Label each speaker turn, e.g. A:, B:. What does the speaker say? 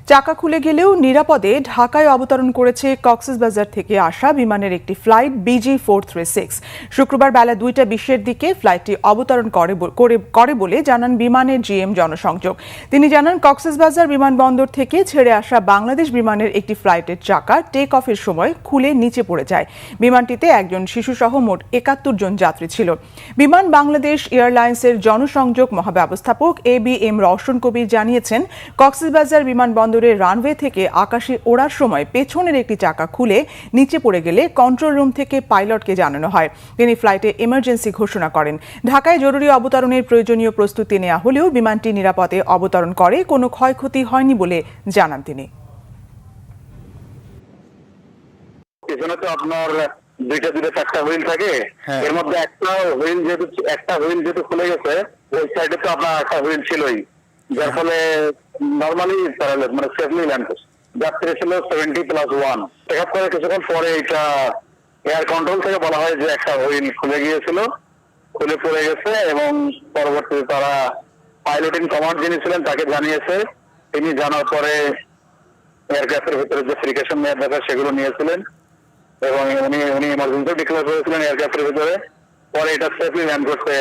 A: চাকা খুলে গেলেও নিরাপদে ঢাকায় অবতরণ করেছে কক্সবাজার থেকে আসা বিমানের একটি ফ্লাইট BG436। শুক্রবার বেলা 2:20-এর দিকে ফ্লাইটটি অবতরণ করে বলে জানান বিমানের GM জনসংযোগ। তিনি জানান, কক্সবাজার বিমানবন্দর থেকে ছেড়ে আসা বাংলাদেশ বিমানের একটি ফ্লাইটের চাকা টেক অফের সময় খুলে নিচে পড়ে যায়। বিমানটিতে একজন শিশুসহ মোট 71 জন যাত্রী ছিল। বিমান বাংলাদেশ এয়ারলাইন্সের জনসংযোগ মহাব্যবস্থাপক ABM রওশন কবির জানিয়েছেন, কক্সবাজার বিমানবন্দরের রানওয়ে থেকে আকাশে ওড়ার সময় পেছনের একটি চাকা খুলে নিচে পড়ে গেলে কন্ট্রোল রুম থেকে পাইলটকে জানানো হয়। তিনি ফ্লাইটে এমার্জেন্সি ঘোষণা করেন। ঢাকায় জরুরি অবতরণের প্রয়োজনীয় প্রস্তুতি নেওয়া হলেও বিমানটি নিরাপদে অবতরণ করে কোনো ক্ষয়ক্ষতি হয়নি বলে জানান তিনি।
B: এখানে তো আপনার দুইটা চারটা হুইল থাকে, এর মধ্যে একটা হুইল যেহেতু খুলে গেছে, ওই সাইডে তো আপনার একটা হুইল ছিলই, যার ফলে নর্মালি মানে সেফলি ল্যান্ড করছে। যাত্রী ছিল 70+1। টেকঅফ করে কিছুক্ষণ পরে এটা এয়ার কন্ট্রোল থেকে বলা হয় যে একটা হুইল খুলে গিয়েছিল, খুলে পড়ে গেছে, এবং পরবর্তীতে তারা পাইলটিং কমান্ড যিনি ছিলেন তাকে জানিয়েছে। তিনি জানার পরে এয়ারক্রাফটের ভিতরে যে প্রিকশন নেওয়ার দরকার সেগুলো নিয়েছিলেন, এবং উনি ইমার্জেন্সি ডিক্লেয়ার করেছিলেন এয়ারক্রাফটের ভিতরে। পরে এটা সেফলি ল্যান্ড করতে